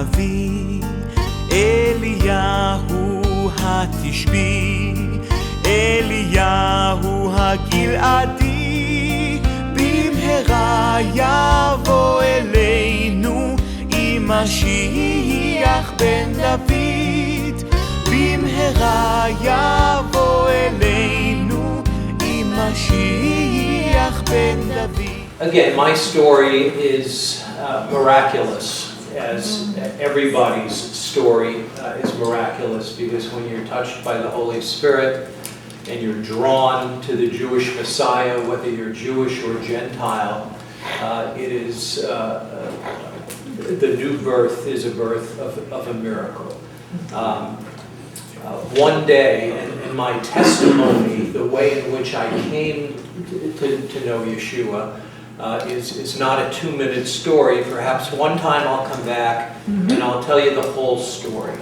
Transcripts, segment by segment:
הנביא, אליהו התשבי, אליהו הגלעדי, במהרה יבוא אלינו עם משיח בן דוד, במהרה יבוא אלינו עם משיח בן דוד. Again, my story is miraculous, as everybody's story is miraculous, because when you're touched by the Holy Spirit and you're drawn to the Jewish Messiah, whether you're Jewish or Gentile, it is the new birth is a birth of a miracle. One day, and my testimony, the way in which I came to know Yeshua, is not a 2-minute story. Perhaps one time I'll come back and I'll tell you the whole story.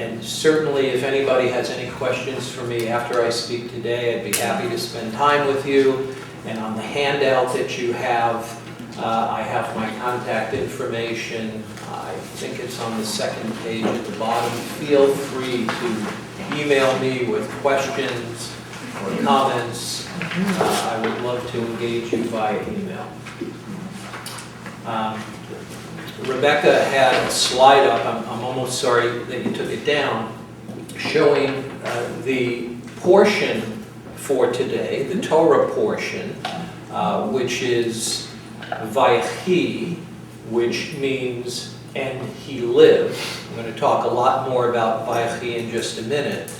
And certainly if anybody has any questions for me after I speak today, I'd be happy to spend time with you. And on the handout that you have, I have my contact information. I think it's on the second page at the bottom. Feel free to email me with questions or comments. I would love to engage you via email. Rebecca had a slide up, I'm almost sorry that you took it down, showing the portion for today, the Torah portion, which is VAYECHI, which means and he lived. I'm going to talk a lot more about VAYECHI in just a minute.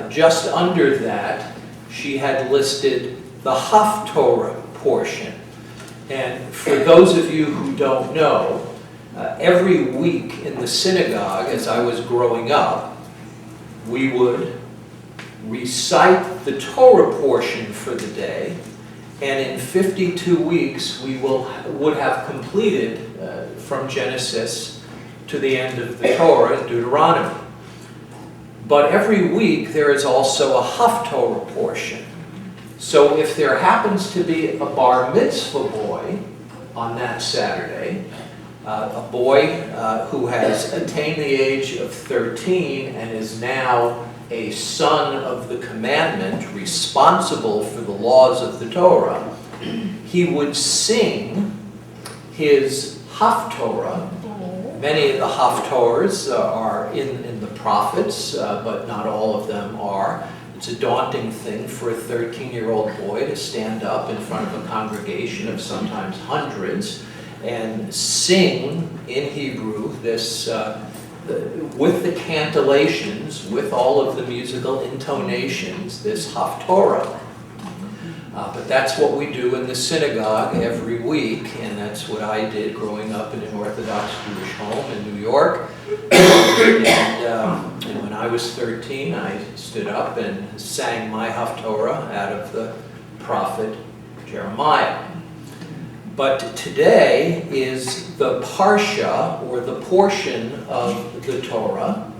Just under that, she had listed the Haftorah portion. And for those of you who don't know, every week in the synagogue, as I was growing up, we would recite the Torah portion for the day, and in 52 weeks we would have completed from Genesis to the end of the Torah, Deuteronomy. But every week there is also a Haftorah portion. So if there happens to be a bar mitzvah boy on that Saturday, a boy who has attained the age of 13 and is now a son of the commandment, responsible for the laws of the Torah, he would sing his Haftorah. Many of the Haftorahs are in the prophets, but not all of them are. It's a daunting thing for a 13-year-old boy to stand up in front of a congregation of sometimes hundreds and sing in Hebrew this, with the cantillations, with all of the musical intonations, this Haftorah. But that's what we do in the synagogue every week, and that's what I did growing up in an Orthodox Jewish home in New York. And when I was 13, I stood up and sang my Haftorah out of the prophet Jeremiah. But today is the Parsha, or the portion of the Torah,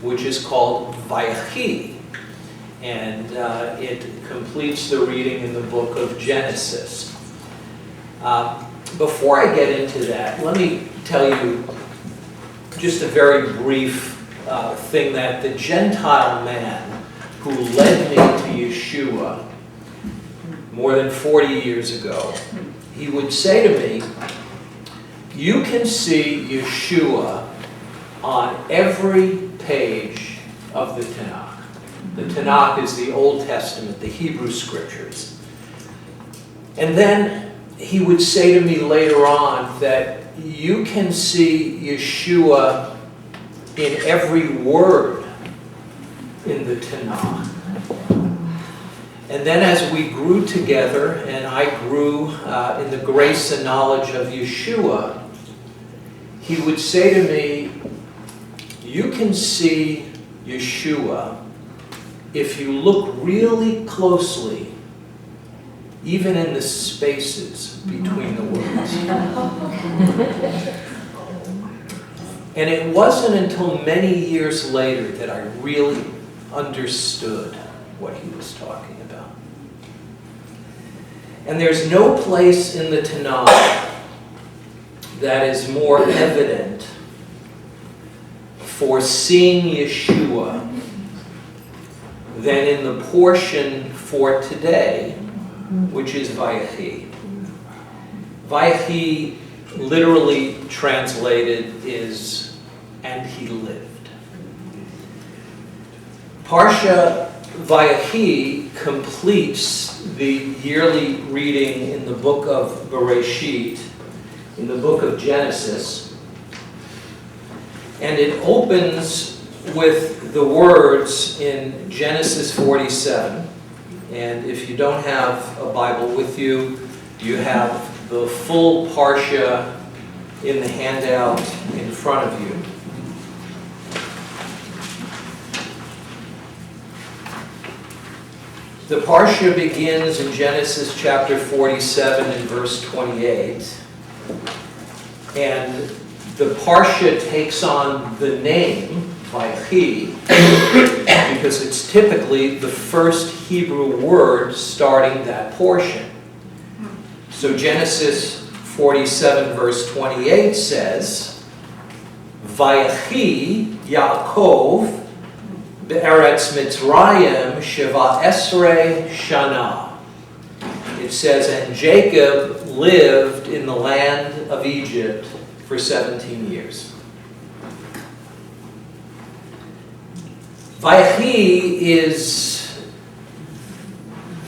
which is called VAYECHI. And it completes the reading in the book of Genesis. Before I get into that, let me tell you just a very brief thing that the Gentile man who led me to Yeshua more than 40 years ago, he would say to me, you can see Yeshua on every page of the Tanakh. The Tanakh is the Old Testament, the Hebrew Scriptures. And then he would say to me later on that you can see Yeshua in every word in the Tanakh. And then as we grew together, and I grew in the grace and knowledge of Yeshua, he would say to me, you can see Yeshua if you look really closely, even in the spaces between the words. And it wasn't until many years later that I really understood what he was talking about. And there's no place in the Tanakh that is more evident for seeing Yeshua than in the portion for today, which is VAYECHI. VAYECHI, literally translated, is "and he lived." Parsha VAYECHI completes the yearly reading in the book of Bereshit, in the book of Genesis, and it opens with the words in Genesis 47. And if you don't have a Bible with you, you have the full Parsha in the handout in front of you. The Parsha begins in Genesis chapter 47 and verse 28. And the Parsha takes on the name VAYECHI because it's typically the first Hebrew word starting that portion. So Genesis 47 verse 28 says, VAYECHI Yaakov be'eretz Mitzrayim sheva esrei shana. It says, and Jacob lived in the land of Egypt for 17 years. VAYECHI is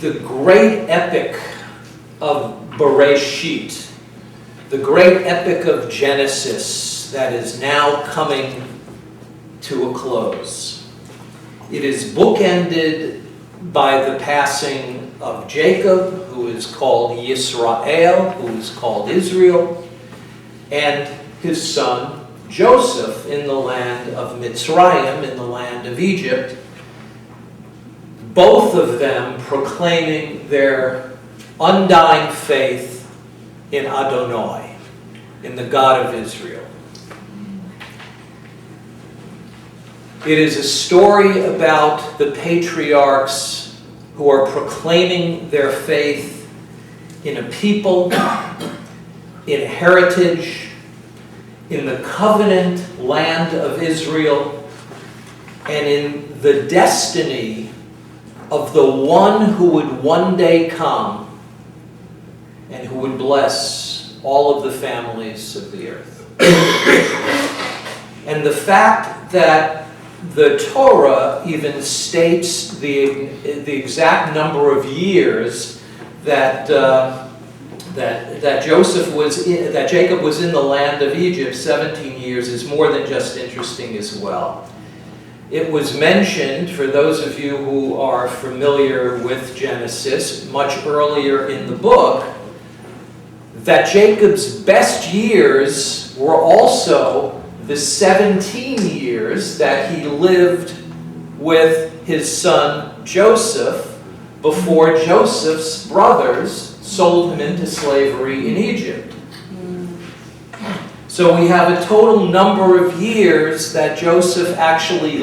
the great epic of Bereshit, the great epic of Genesis that is now coming to a close. It is bookended by the passing of Jacob, who is called Yisrael, who is called Israel, and his son Joseph in the land of Mitzrayim, in the land of Egypt, both of them proclaiming their undying faith in Adonai, in the God of Israel. It is a story about the patriarchs who are proclaiming their faith in a people, in a heritage, in the covenant land of Israel, and in the destiny of the one who would one day come and who would bless all of the families of the earth. And the fact that the Torah even states the exact number of years that Jacob was in the land of Egypt, 17 years, is more than just interesting as well. It was mentioned, for those of you who are familiar with Genesis, much earlier in the book, that Jacob's best years were also the 17 years that he lived with his son Joseph before Joseph's brothers sold him into slavery in Egypt. So we have a total number of years that Jacob actually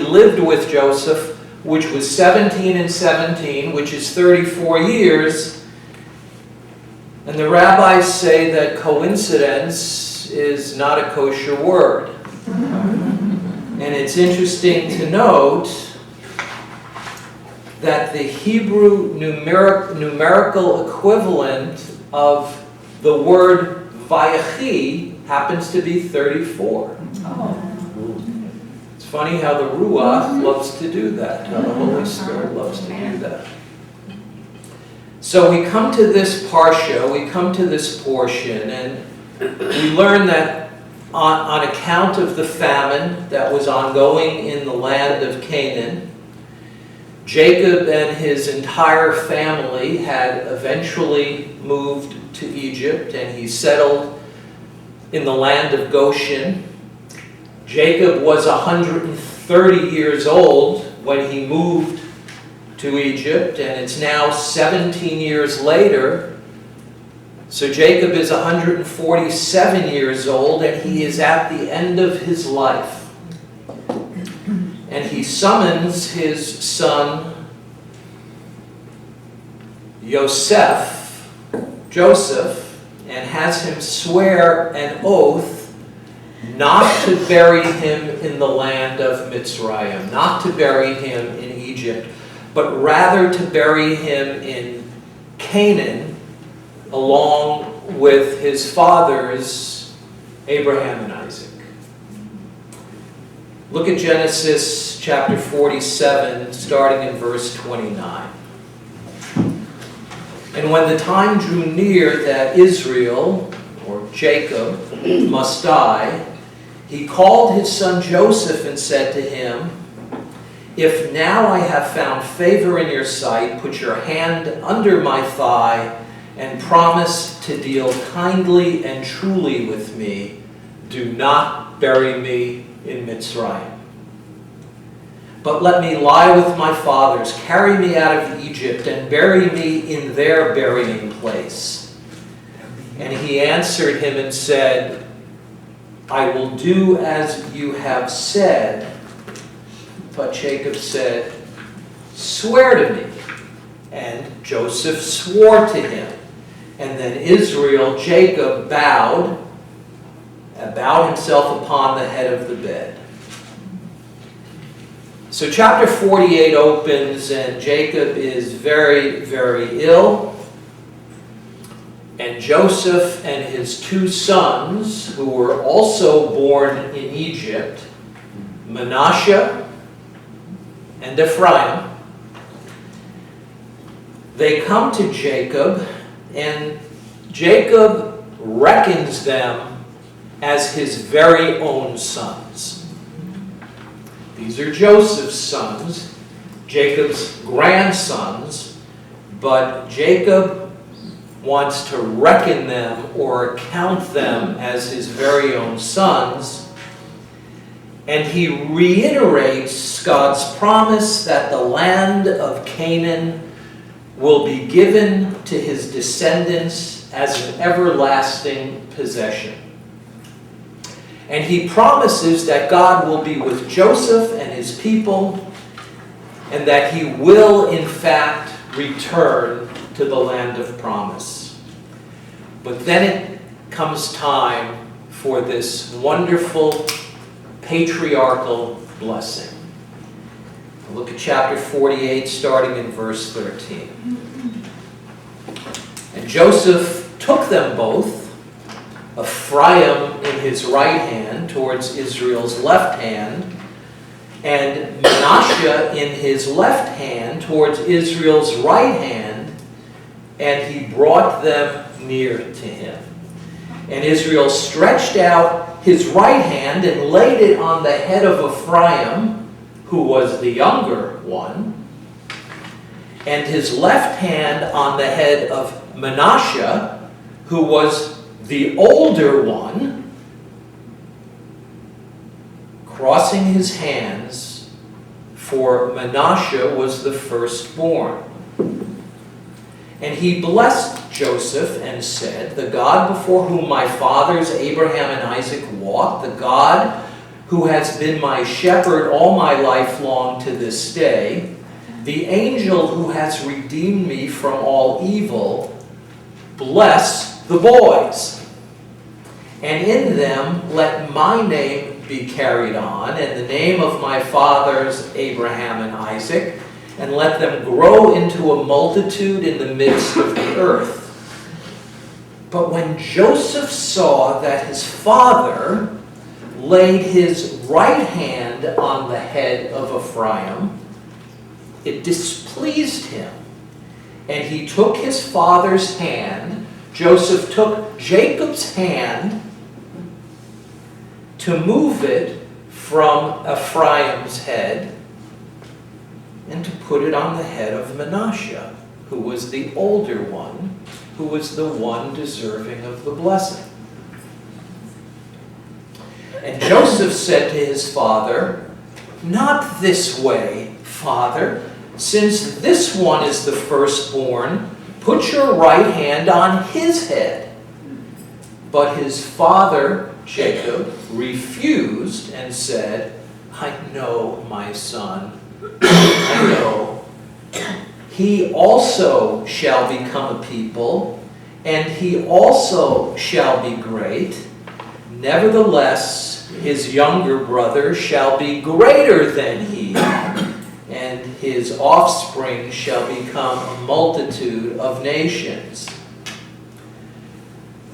lived with Joseph, which was 17 and 17, which is 34 years. And the rabbis say that coincidence is not a kosher word. And it's interesting to note that the Hebrew numerical equivalent of the word VAYECHI happens to be 34. Oh. It's funny how the Ruach loves to do that, how the Holy Spirit loves to do that. So we come to this Parsha, we come to this portion, and we learn that on account of the famine that was ongoing in the land of Canaan, Jacob and his entire family had eventually moved to Egypt, and he settled in the land of Goshen. Jacob was 130 years old when he moved to Egypt, and it's now 17 years later. So Jacob is 147 years old, and he is at the end of his life. And he summons his son Joseph, and has him swear an oath not to bury him in the land of Mitzrayim, not to bury him in Egypt, but rather to bury him in Canaan along with his fathers, Abraham and Isaac. Look at Genesis chapter 47, starting in verse 29. And when the time drew near that Israel, or Jacob, must die, he called his son Joseph and said to him, "If now I have found favor in your sight, put your hand under my thigh and promise to deal kindly and truly with me. Do not bury me in Mitzrayim. But let me lie with my fathers, carry me out of Egypt, and bury me in their burying place." And he answered him and said, "I will do as you have said." But Jacob said, "Swear to me." And Joseph swore to him. And then Jacob bowed himself upon the head of the bed. So chapter 48 opens, and Jacob is very, very ill. And Joseph and his two sons, who were also born in Egypt, Manasseh and Ephraim, they come to Jacob, and Jacob reckons them as his very own sons. These are Joseph's sons, Jacob's grandsons, but Jacob wants to reckon them or count them as his very own sons. And he reiterates God's promise that the land of Canaan will be given to his descendants as an everlasting possession. And he promises that God will be with Joseph and his people, and that he will, in fact, return to the land of promise. But then it comes time for this wonderful patriarchal blessing. Look at chapter 48, starting in verse 13. "And Joseph took them both, Ephraim in his right hand towards Israel's left hand, and Manasseh in his left hand towards Israel's right hand, and he brought them near to him. And Israel stretched out his right hand and laid it on the head of Ephraim, who was the younger one, and his left hand on the head of Manasseh, who was the older one, crossing his hands, for Manasseh was the firstborn. And he blessed Joseph and said, "The God before whom my fathers Abraham and Isaac walked, the God who has been my shepherd all my life long to this day, the angel who has redeemed me from all evil, bless the boys. And in them let my name be carried on, and the name of my fathers Abraham and Isaac, and let them grow into a multitude in the midst of the earth." But when Joseph saw that his father laid his right hand on the head of Ephraim, it displeased him. And he took his father's hand. Joseph took Jacob's hand to move it from Ephraim's head and to put it on the head of Manasseh, who was the older one, who was the one deserving of the blessing. And Joseph said to his father, "Not this way, father. Since this one is the firstborn, put your right hand on his head." But his father, Jacob, refused and said, "I know, my son, I know. He also shall become a people, and he also shall be great. Nevertheless, his younger brother shall be greater than he, and his offspring shall become a multitude of nations.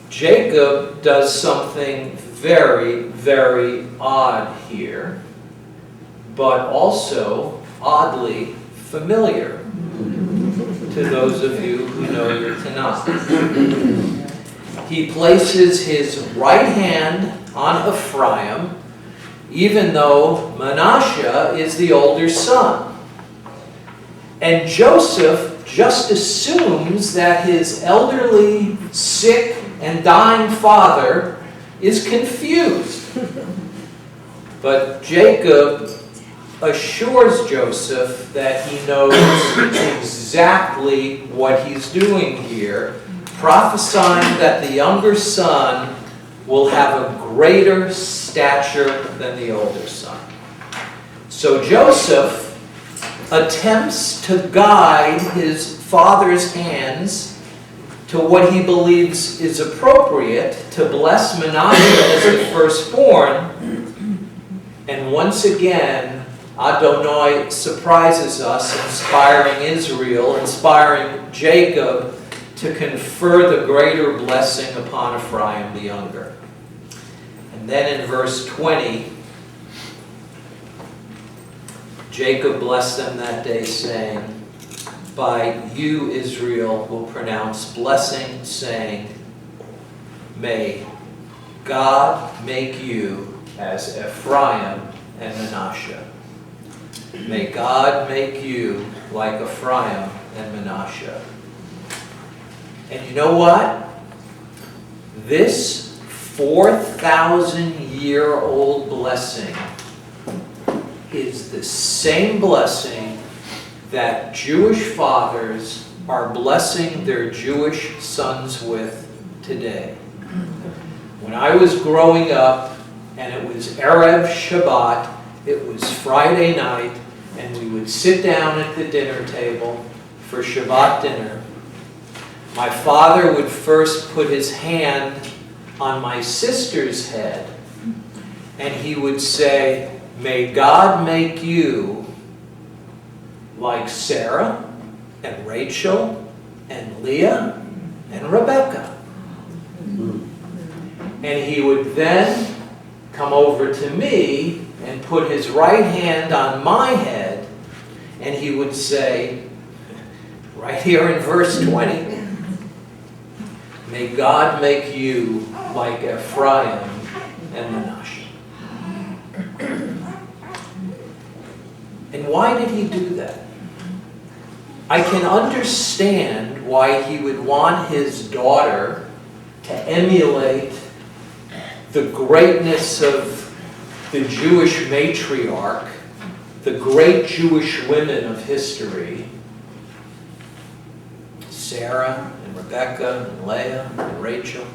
Jacob does something very, very odd here, but also oddly familiar to those of you who know your Tanakh. He places his right hand on Ephraim, even though Manasseh is the older son. And Joseph just assumes that his elderly, sick, and dying father is confused. But Jacob assures Joseph that he knows exactly what he's doing here, prophesying that the younger son will have a greater stature than the older son. So Joseph attempts to guide his father's hands to what he believes is appropriate to bless Manasseh as the firstborn. And once again, Adonai surprises us, inspiring Israel, inspiring Jacob to confer the greater blessing upon Ephraim the younger. And then in verse 20, Jacob blessed them that day, saying, "By you, Israel, will pronounce blessing, saying, may God make you as Ephraim and Manasseh. May God make you like Ephraim and Manasseh." And you know what? This 4,000-year-old blessing is the same blessing that Jewish fathers are blessing their Jewish sons with today. When I was growing up, and it was Erev Shabbat, it was Friday night, and we would sit down at the dinner table for Shabbat dinner, my father would first put his hand on my sister's head, and he would say, "May God make you like Sarah and Rachel and Leah and Rebecca." And he would then come over to me and put his right hand on my head, and he would say, right here in verse 20, "May God make you like Ephraim and Manasseh." And why did he do that? I can understand why he would want his daughter to emulate the greatness of the Jewish matriarch, the great Jewish women of history, Sarah and Rebecca and Leah and Rachel.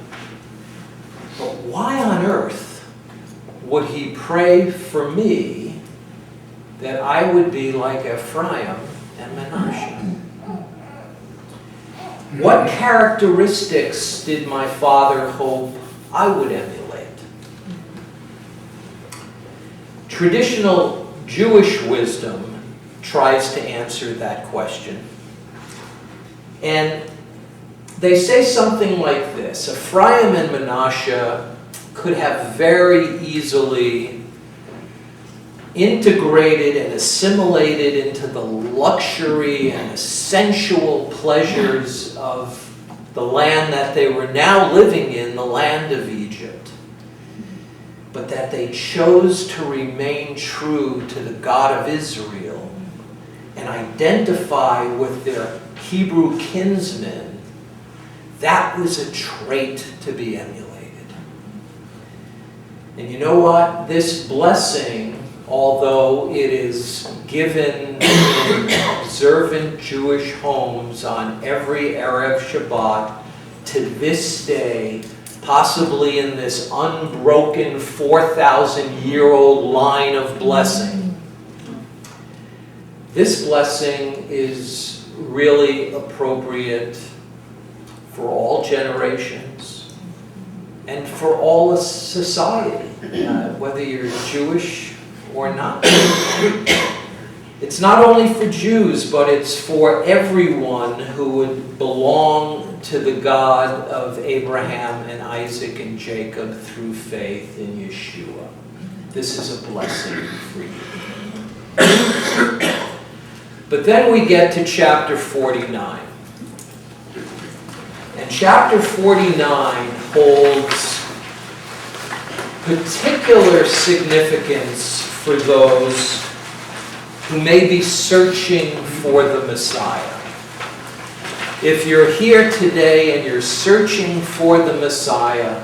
But why on earth would he pray for me that I would be like Ephraim and Manasseh? What characteristics did my father hope I would emulate? Traditional Jewish wisdom tries to answer that question. And they say something like this: Ephraim and Manasseh could have very easily integrated and assimilated into the luxury and the sensual pleasures of the land that they were now living in, the land of Egypt, but that they chose to remain true to the God of Israel and identify with their Hebrew kinsmen. That was a trait to be emulated. And you know what? This blessing, although it is given in observant Jewish homes on every Erev Shabbat, to this day, possibly in this unbroken 4,000-year-old line of blessing, this blessing is really appropriate for all generations and for all of society, whether you're Jewish or not. It's not only for Jews, but it's for everyone who would belong to the God of Abraham and Isaac and Jacob through faith in Yeshua. This is a blessing for you. But then we get to chapter 49. And chapter 49 holds particular significance for those who may be searching for the Messiah. If you're here today and you're searching for the Messiah,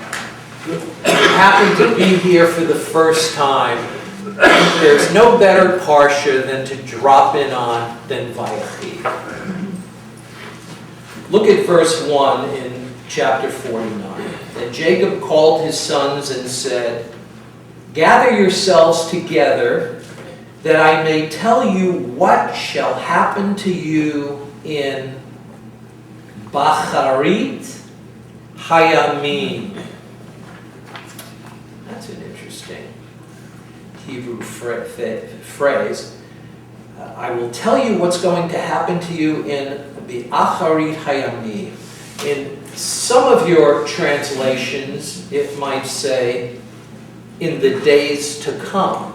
you happen to be here for the first time, there's no better parsha than to drop in on than VAYECHI. Look at verse 1 in chapter 49. And Jacob called his sons and said, "Gather yourselves together, that I may tell you what shall happen to you in Bacharit Hayamim." That's an interesting Hebrew phrase. I will tell you what's going to happen to you in the Acharit Hayamim. In some of your translations, it might say, in the days to come.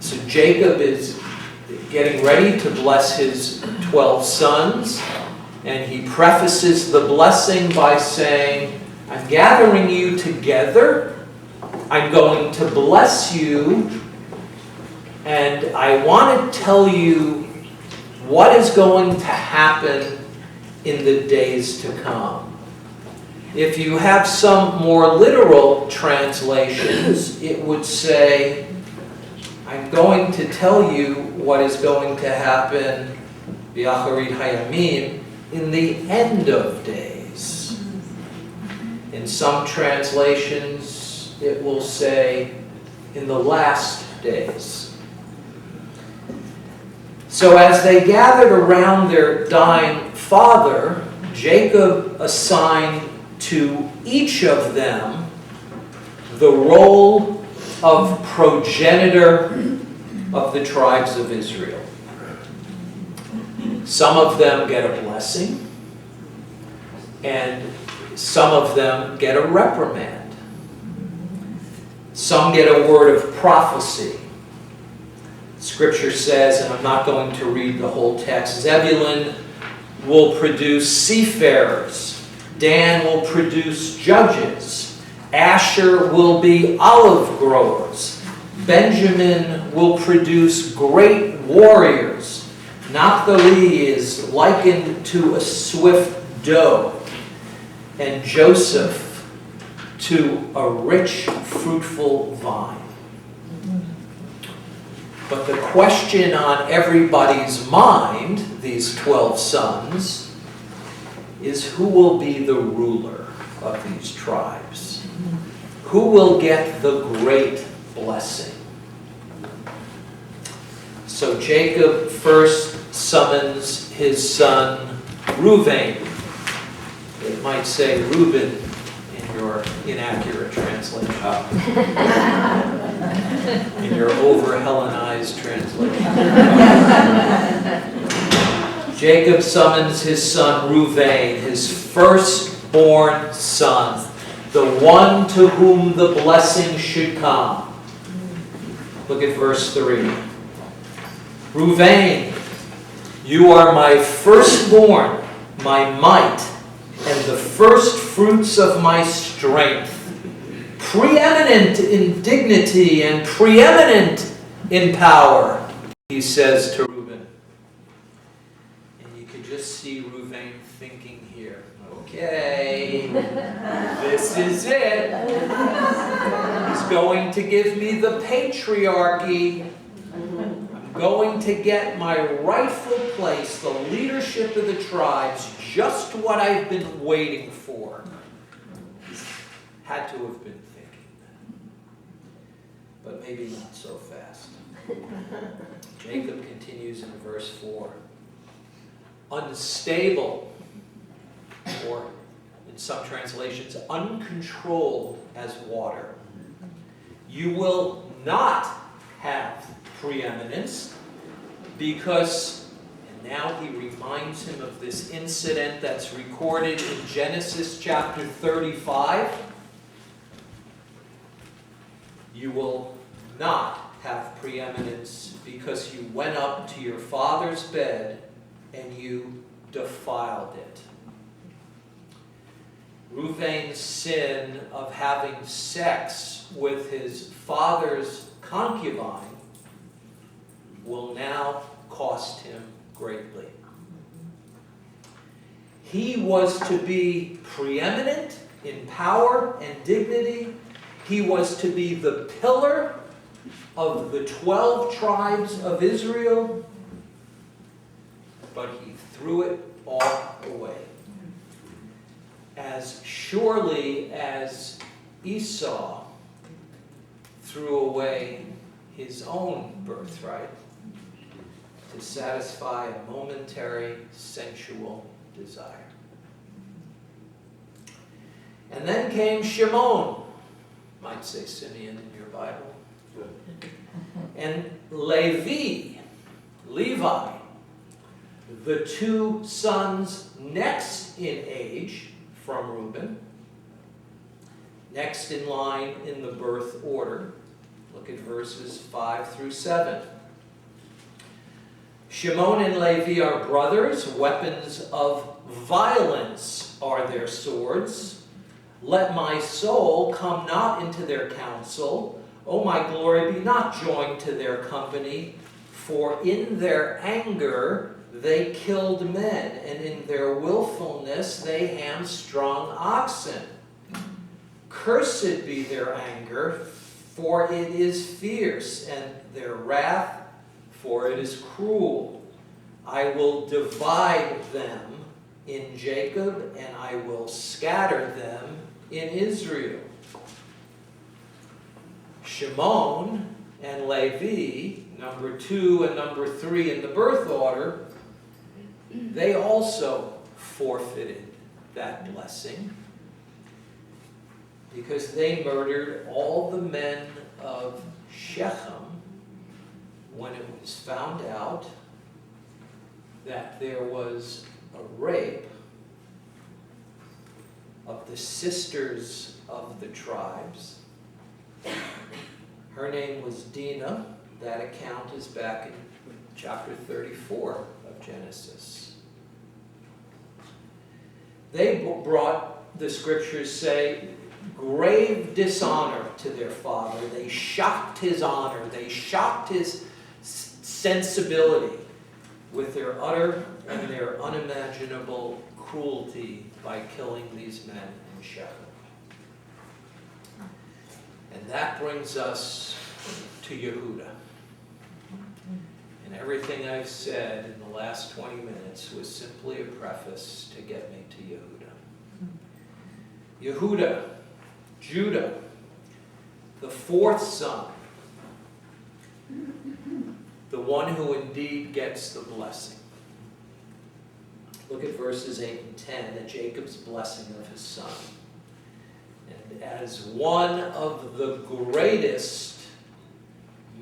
So Jacob is getting ready to bless his 12 sons, and he prefaces the blessing by saying, I'm gathering you together, I'm going to bless you, and I want to tell you what is going to happen in the days to come. If you have some more literal translations, it would say, I'm going to tell you what is going to happen, B'acharit Hayamim, in the end of days. In some translations, it will say, in the last days. So as they gathered around their dying father, Jacob assigned to each of them the role of progenitor of the tribes of Israel. Some of them get a blessing, and some of them get a reprimand. Some get a word of prophecy. Scripture says, and I'm not going to read the whole text, Zebulun will produce seafarers. Dan will produce judges. Asher will be olive growers. Benjamin will produce great warriors. Naphtali is likened to a swift doe. And Joseph to a rich, fruitful vine. But the question on everybody's mind, these 12 sons, is who will be the ruler of these tribes? Who will get the great blessing? So Jacob first summons his son Reuven. It might say Reuben in your inaccurate translation. In your over-Hellenized translation. Jacob summons his son Reuven, his firstborn son, the one to whom the blessing should come. Look at verse 3. Reuven, you are my firstborn, my might, and the first fruits of my strength, preeminent in dignity and preeminent in power, he says to Reuben. And you can just see Reuven thinking here, okay, this is it. He's going to give me the patriarchy. I'm going to get my rightful place, the leadership of the tribes, just what I've been waiting for. Had to have been thinking that. But maybe not so fast. Jacob continues in verse 4. Unstable or in some translations, uncontrolled as water. You will not have preeminence because, and now he reminds him of this incident that's recorded in Genesis chapter 35. You will not have preeminence because you went up to your father's bed and you defiled it. Reuven's sin of having sex with his father's concubine will now cost him greatly. He was to be preeminent in power and dignity. He was to be the pillar of the 12 tribes of Israel, but he threw it all away. As surely as Esau threw away his own birthright to satisfy a momentary sensual desire. And then came Shimon, might say Simeon in your Bible, and Levi, the two sons next in age from Reuben, next in line in the birth order. Look at verses 5 through 7. Shimon and Levi are brothers. Weapons of violence are their swords. Let my soul come not into their counsel. O my glory, be not joined to their company. For in their anger they killed men, and in their willfulness they hamstrung oxen. Cursed be their anger, for it is fierce, and their wrath, for it is cruel. I will divide them in Jacob, and I will scatter them in Israel. Shimon and Levi, number 2 and number 3 in the birth order, they also forfeited that blessing because they murdered all the men of Shechem when it was found out that there was a rape of the sisters of the tribes. Her name was Dinah. That account is back in chapter 34 of Genesis. They brought, the scriptures say, grave dishonor to their father. They shocked his honor. They shocked his sensibility with their utter and their unimaginable cruelty by killing these men in Shechem. And that brings us to Yehuda. And everything I've said in the last 20 minutes was simply a preface to get me to Yehuda. Yehuda, Judah, the fourth son, the one who indeed gets the blessing. Look at verses 8 and 10, at Jacob's blessing of his son. And as one of the greatest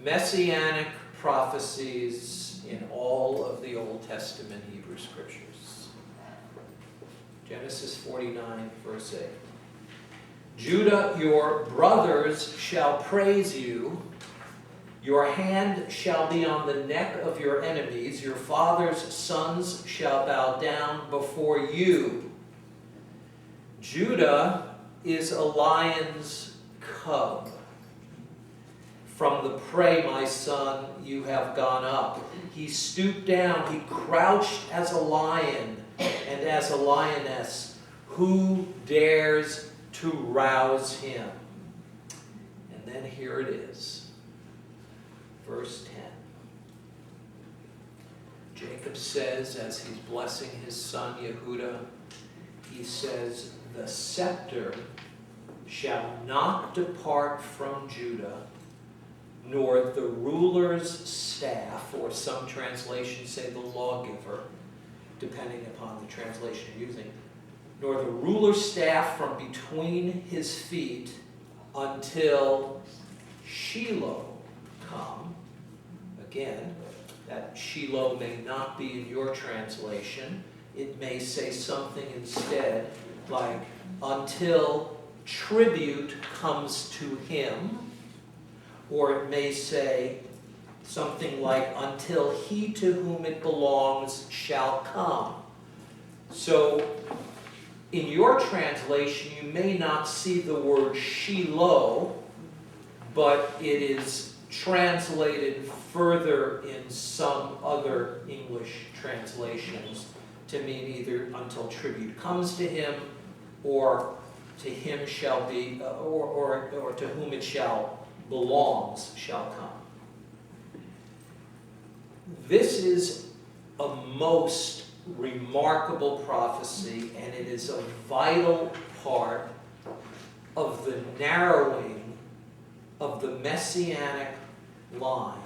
messianic prophecies in all of the Old Testament Hebrew Scriptures. Genesis 49, verse 8. Judah, your brothers shall praise you. Your hand shall be on the neck of your enemies. Your father's sons shall bow down before you. Judah is a lion's cub. From the prey, my son, you have gone up. He stooped down. He crouched as a lion and as a lioness. Who dares to rouse him? And then here it is. Verse 10. Jacob says, as he's blessing his son Yehuda, he says, the scepter shall not depart from Judah, nor the ruler's staff, or some translations say the lawgiver, depending upon the translation you're using. nor the ruler's staff from between his feet until Shiloh come. Again, that Shiloh may not be in your translation. It may say something instead like, until tribute comes to him, or it may say something like, until he to whom it belongs shall come. So, in your translation, you may not see the word Shiloh, but it is translated further in some other English translations to mean either until tribute comes to him, or to him shall be, or to whom it shall belongs shall come. This is a most remarkable prophecy, and it is a vital part of the narrowing of the messianic line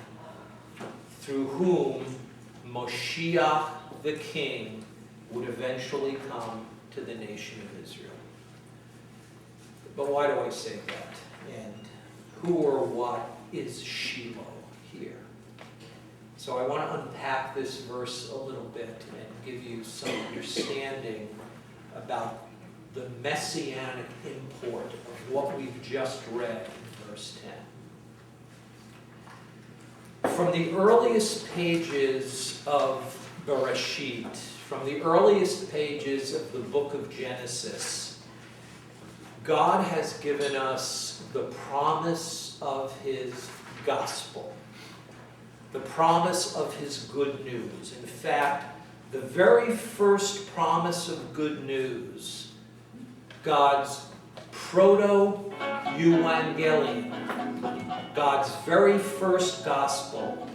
through whom Moshiach the King would eventually come to the nation of Israel. But why do I say that? And who or what is Shiloh here? So I want to unpack this verse a little bit and give you some understanding about the messianic import of what we've just read in verse 10. From the earliest pages of Bereshit, from the earliest pages of the book of Genesis, God has given us the promise of his gospel, the promise of his good news. In fact, the very first promise of good news, God's proto-evangelium, God's very first gospel,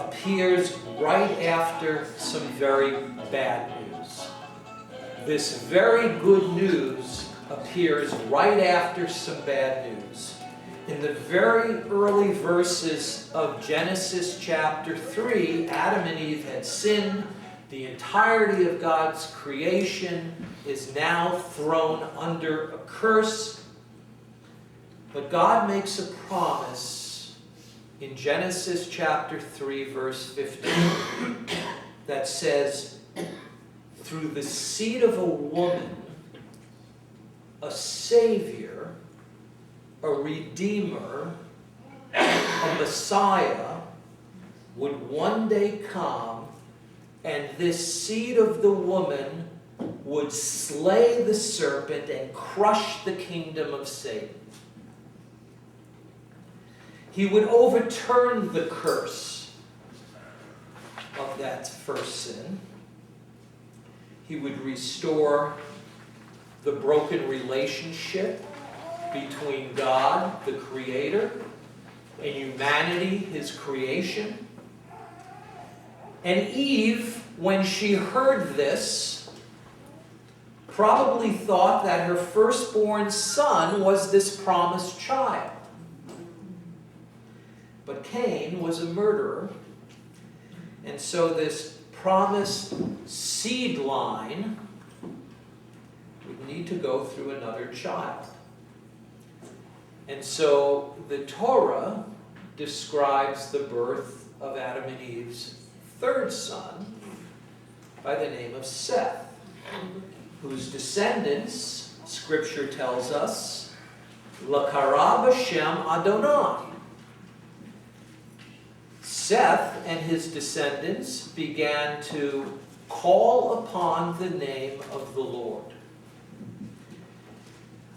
appears right after some very bad news. This very good news appears right after some bad news. In the very early verses of Genesis chapter 3, Adam and Eve had sinned. The entirety of God's creation is now thrown under a curse. But God makes a promise in Genesis chapter 3, verse 15, that says, through the seed of a woman, a Savior, a Redeemer, a Messiah would one day come, and this seed of the woman would slay the serpent and crush the kingdom of Satan. He would overturn the curse of that first sin. He would restore the broken relationship between God, the Creator, and humanity, his creation. And Eve, when she heard this, probably thought that her firstborn son was this promised child. But Cain was a murderer, and so this promised seed line would need to go through another child. And so the Torah describes the birth of Adam and Eve's third son by the name of Seth, whose descendants, Scripture tells us, L'kara b'shem Adonai. Seth and his descendants began to call upon the name of the Lord.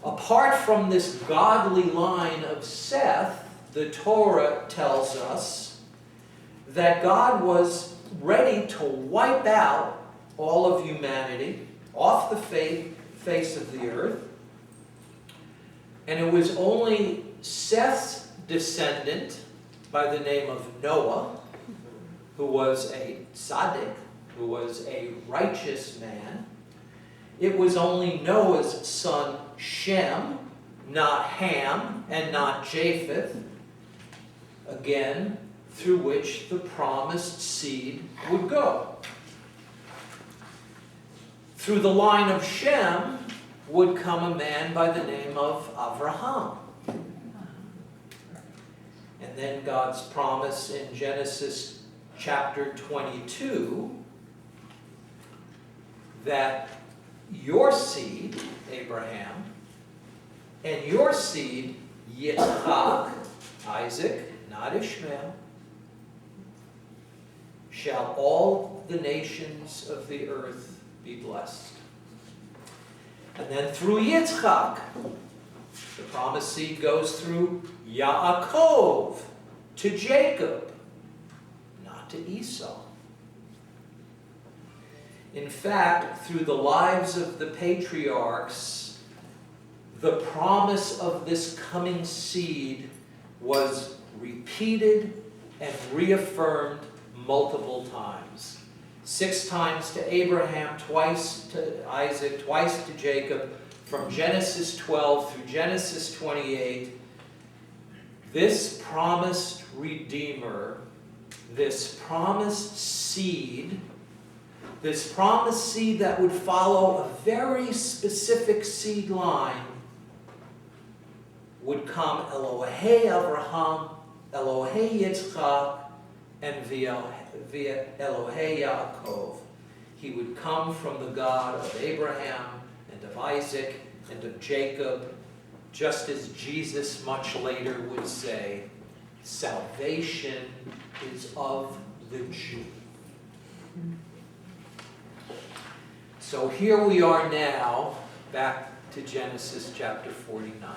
Apart from this godly line of Seth, the Torah tells us that God was ready to wipe out all of humanity off the face of the earth. And it was only Seth's descendant by the name of Noah, who was a tzaddik, who was a righteous man. It was only Noah's son Shem, not Ham and not Japheth, again, through which the promised seed would go. through the line of Shem would come a man by the name of Avraham. And then God's promise in Genesis chapter 22 that your seed, Abraham, and your seed, Yitzchak, Isaac, not Ishmael, shall all the nations of the earth be blessed. And then through Yitzchak, the promised seed goes through Yaakov to Jacob, not to Esau. In fact, through the lives of the patriarchs, the promise of this coming seed was repeated and reaffirmed multiple times. 6 times to Abraham, twice to Isaac, twice to Jacob, from Genesis 12 through Genesis 28. This promised Redeemer, this promised seed that would follow a very specific seed line, would come Elohei Avraham, Elohei Yitzchak, and via Elohei Yaakov. He would come from the God of Abraham and of Isaac and of Jacob, just as Jesus much later would say, salvation is of the Jew. So here we are now, back to Genesis chapter 49.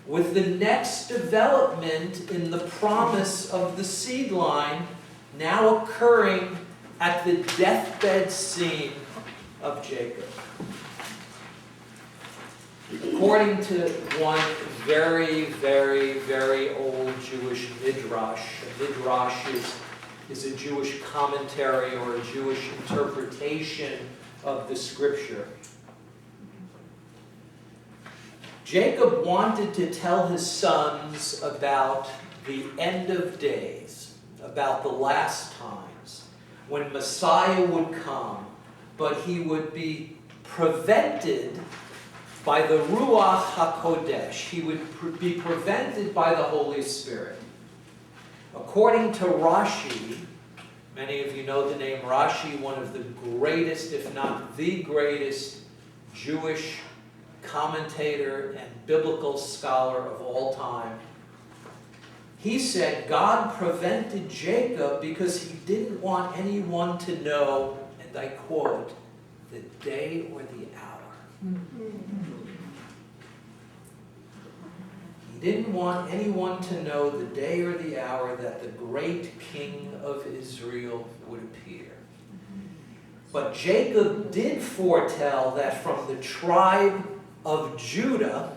With the next development in the promise of the seed line now occurring at the deathbed scene of Jacob. According to one very, very, very old Jewish midrash, a midrash is a Jewish commentary or a Jewish interpretation of the scripture. Jacob wanted to tell his sons about the end of days, about the last times, when Messiah would come, but he would be prevented by the Ruach HaKodesh. He would be prevented by the Holy Spirit. According to Rashi, many of you know the name Rashi, one of the greatest, if not the greatest, Jewish commentator and biblical scholar of all time. He said God prevented Jacob because he didn't want anyone to know, and I quote, the day or the hour. He didn't want anyone to know the day or the hour that the great king of Israel would appear. But Jacob did foretell that from the tribe of Judah,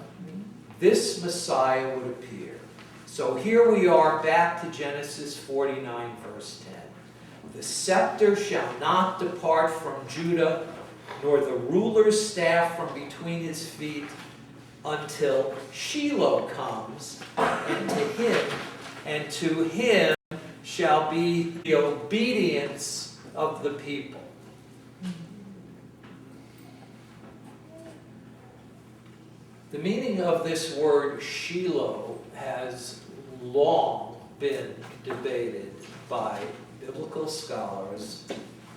this Messiah would appear. So here we are back to Genesis 49, verse 10. The scepter shall not depart from Judah, nor the ruler's staff from between his feet, until Shiloh comes, and to him shall be the obedience of the people. The meaning of this word Shiloh has long been debated by biblical scholars,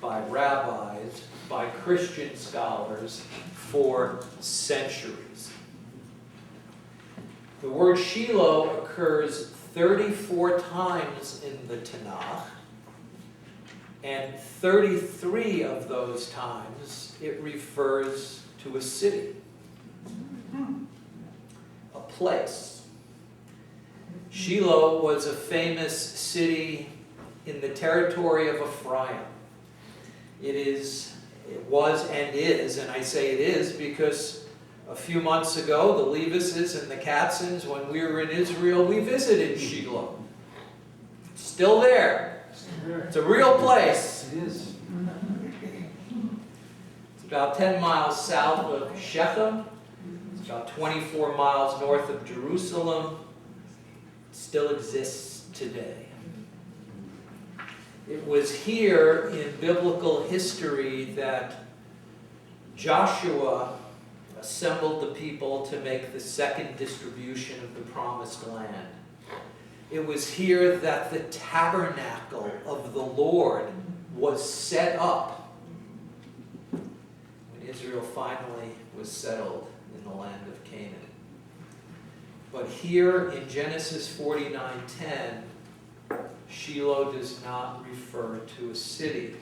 by rabbis, by Christian scholars for centuries. The word Shiloh occurs 34 times in the Tanakh, and 33 of those times it refers to a city, a place. Shiloh was a famous city in the territory of Ephraim. It was and is, and I say it is because a few months ago, the Levises and the Katzens, when we were in Israel, we visited Shiloh. It's still there. It's a real place. It is. It's about 10 miles south of Shechem. It's about 24 miles north of Jerusalem. It still exists today. It was here in biblical history that Joshua assembled the people to make the second distribution of the promised land. It was here that the tabernacle of the Lord was set up when Israel finally was settled in the land of Canaan. But here in Genesis 49:10, Shiloh does not refer to a city.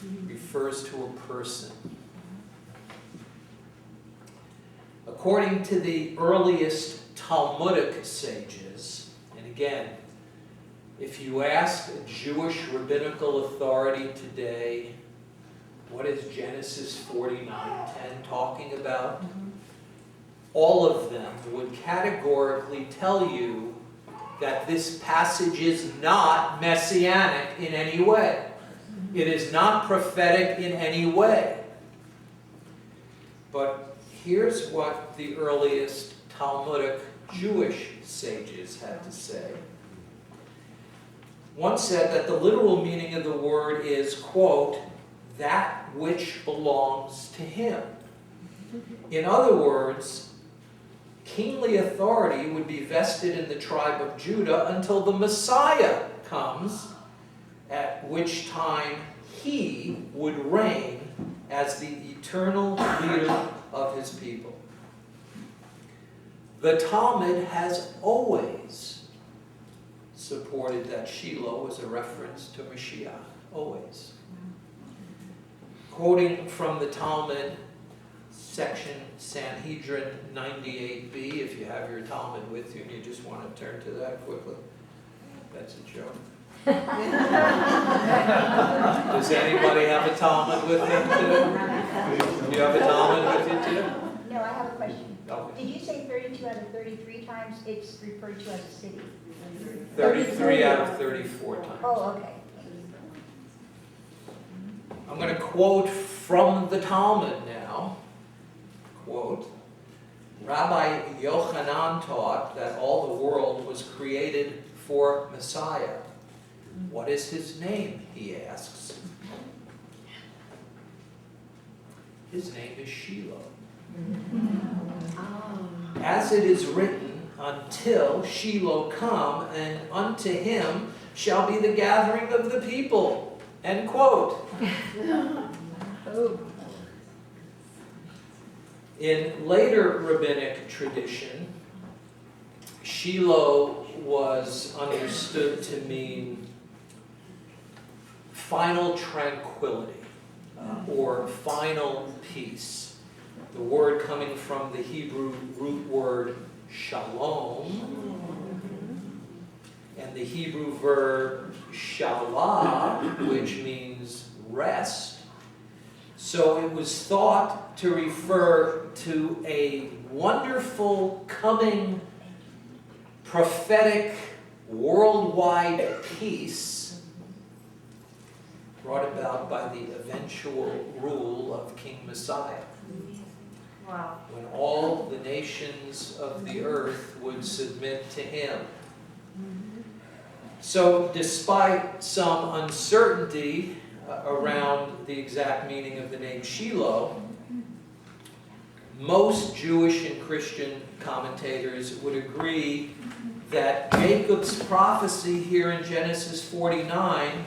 It refers to a person. According to the earliest Talmudic sages, and again, if you ask a Jewish rabbinical authority today, what is Genesis 49:10 talking about? All of them would categorically tell you that this passage is not messianic in any way. It is not prophetic in any way. But here's what the earliest Talmudic Jewish sages had to say. One said that the literal meaning of the word is, quote, that which belongs to him. In other words, kingly authority would be vested in the tribe of Judah until the Messiah comes, at which time he would reign as the eternal leader of his people. The Talmud has always supported that Shiloh was a reference to Mashiach. Always. Quoting from the Talmud, section Sanhedrin 98b, if you have your Talmud with you and you just want to turn to that quickly. That's a joke. Does anybody have a Talmud with them too? Do you have a Talmud with you too? No, I have a question. Okay. Did you say 32 out of 33 times it's referred to as a city? 33 out of 34 times. Oh, okay. I'm going to quote from the Talmud now. Quote, Rabbi Yochanan taught that all the world was created for Messiah. What is his name, he asks. His name is Shiloh. As it is written, until Shiloh come, and unto him shall be the gathering of the people. End quote. In later rabbinic tradition, Shiloh was understood to mean final tranquility or final peace. The word coming from the Hebrew root word shalom and the Hebrew verb shalah, which means rest. So it was thought to refer to a wonderful coming prophetic worldwide peace brought about by the eventual rule of King Messiah. Wow. When all the nations of the earth would submit to him. So despite some uncertainty around the exact meaning of the name Shiloh, most Jewish and Christian commentators would agree that Jacob's prophecy here in Genesis 49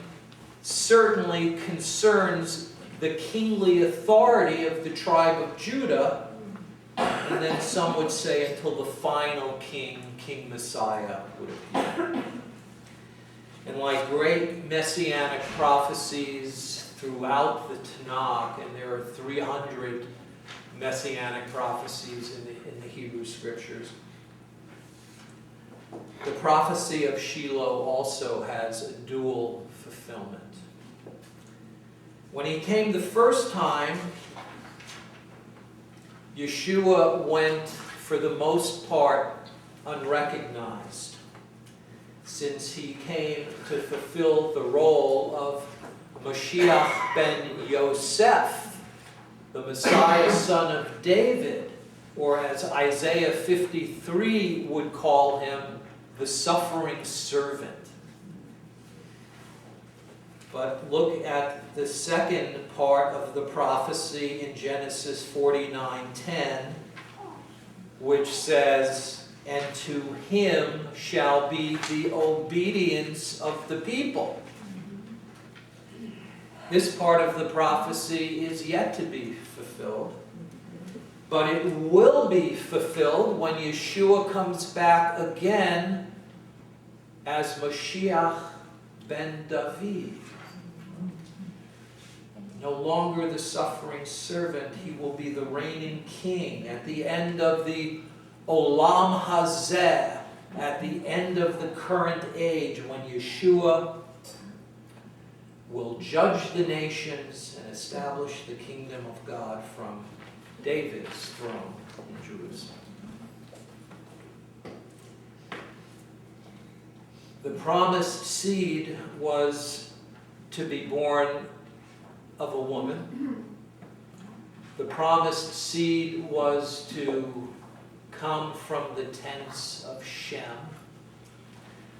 certainly concerns the kingly authority of the tribe of Judah, and then some would say until the final king, King Messiah, would appear. And like great messianic prophecies throughout the Tanakh, and there are 300 messianic prophecies in the Hebrew Scriptures, the prophecy of Shiloh also has a dual fulfillment. When he came the first time, Yeshua went, for the most part, unrecognized, since he came to fulfill the role of Mashiach ben Yosef, the Messiah, son of David, or as Isaiah 53 would call him, the suffering servant. But look at the second part of the prophecy in Genesis 49:10, which says, "And to him shall be the obedience of the people." This part of the prophecy is yet to be fulfilled, but it will be fulfilled when Yeshua comes back again as Mashiach ben David. No longer the suffering servant, he will be the reigning king at the end of the Olam Hazeh, at the end of the current age, when Yeshua will judge the nations and establish the kingdom of God from David's throne in Jerusalem. The promised seed was to be born of a woman. The promised seed was to come from the tents of Shem.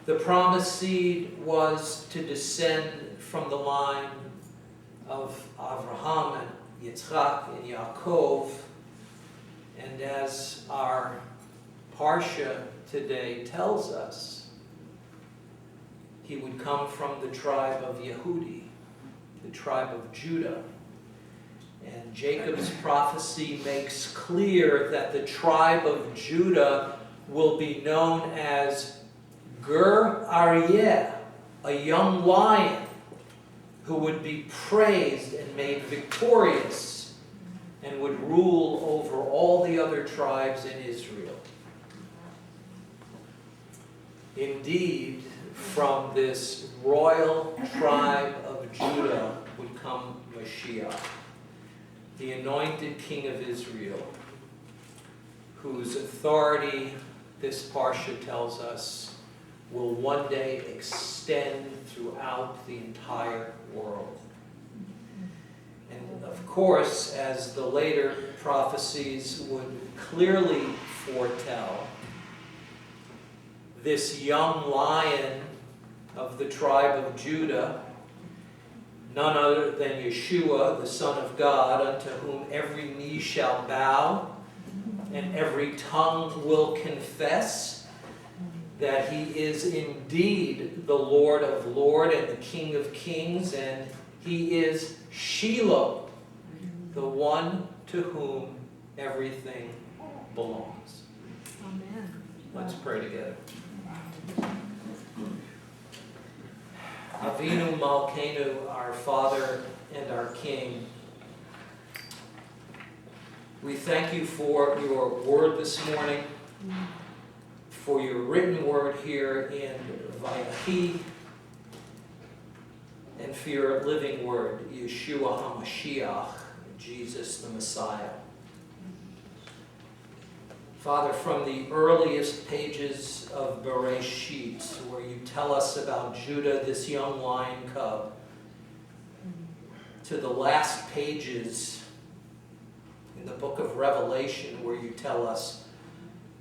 The promised seed was to descend from the line of Abraham and Yitzchak and Yaakov. And as our Parsha today tells us, he would come from the tribe of Yehudi, the tribe of Judah. And Jacob's prophecy makes clear that the tribe of Judah will be known as Ger Aryeh, a young lion who would be praised and made victorious and would rule over all the other tribes in Israel. Indeed, from this royal tribe of Judah would come Mashiach, the anointed king of Israel, whose authority, this Parsha tells us, will one day extend throughout the entire world. And of course, as the later prophecies would clearly foretell, this young lion of the tribe of Judah, none other than Yeshua, the Son of God, unto whom every knee shall bow and every tongue will confess that he is indeed the Lord of Lords and the King of Kings, and he is Shiloh, the one to whom everything belongs. Amen. Let's pray together. Avinu Malkeinu, our Father and our King, we thank you for your word this morning, for your written word here in VAYECHI, and for your living word, Yeshua HaMashiach, Jesus the Messiah. Father, from the earliest pages of Bereshit, where you tell us about Judah, this young lion cub, to the last pages in the book of Revelation, where you tell us,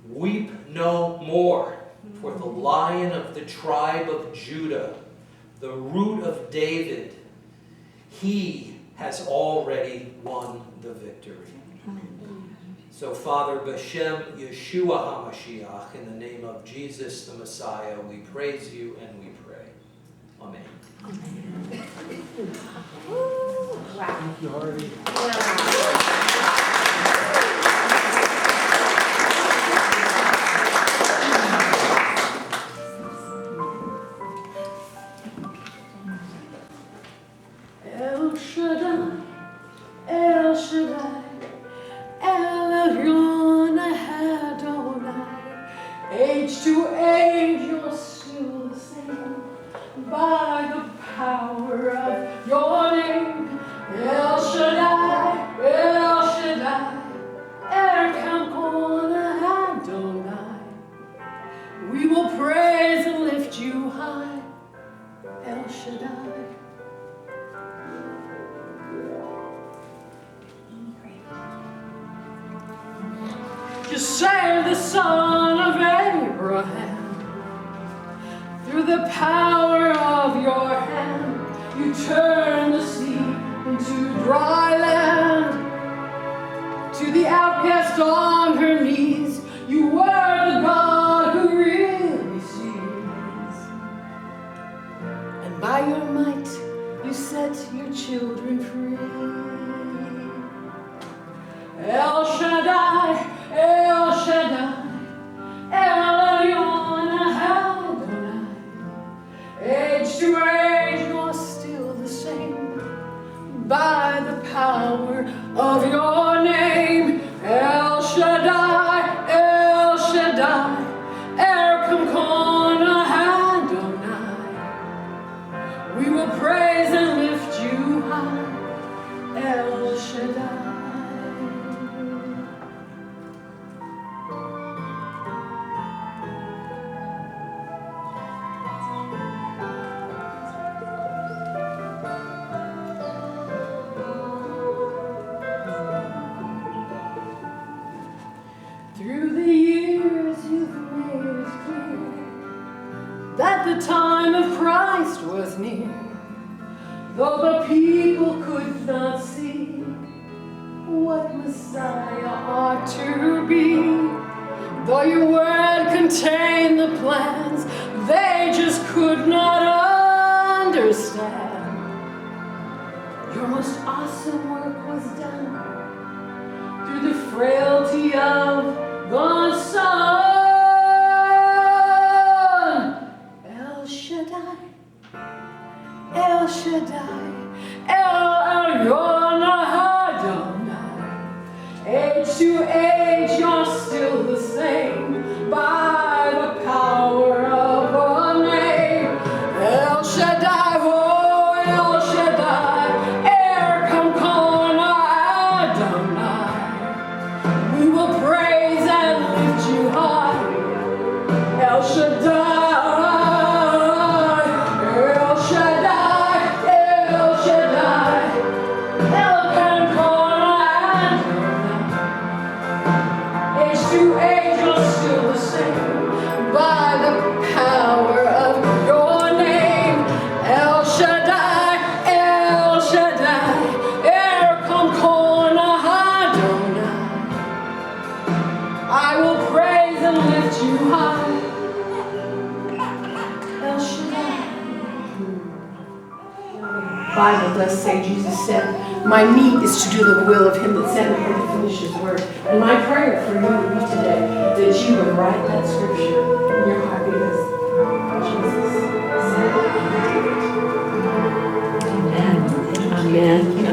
weep no more, for the Lion of the tribe of Judah, the root of David, he has already won the victory. So, Father, B'Shem Yeshua HaMashiach, in the name of Jesus the Messiah, we praise you and we pray. Amen. Wow. Thank you, Harvey. El Shaddai, El Shaddai, Elyon Adonai, age to age you're still the same, by the power of your name. El Shaddai, El Shaddai, Elyon Adonai, we will praise and lift you high, El Shaddai. You saved the son of Abraham through the power of your hand. You turn the sea into dry land. To the outcast on her knees, you were the God who really sees. And by your might, you set your children free. El Shaddai, El Shaddai, El Elyon Adonai. Age to age, you're still the same. By the power of your name, El Shaddai, El Shaddai, Erkamkon Adonai. We will praise and lift you high, El Shaddai. Through the years you've made it clear that the time of Christ was near. Though the people could not see what Messiah ought to be, though your word contained the plans they just could not understand, your most awesome work was done through the frailty of the Son. El Shaddai, El Shaddai, El Elyon Adonai. Age to age, you're still the same by the power of the name. El Shaddai, oh El Shaddai, Erkamkon Adonai. We will praise and lift you high, El Shaddai. The Bible does say, Jesus said, my meat is to do the will of him that sent me and to finish his work. And my prayer for you would be today that you would write that scripture in your heart because Jesus said it. Amen. Amen.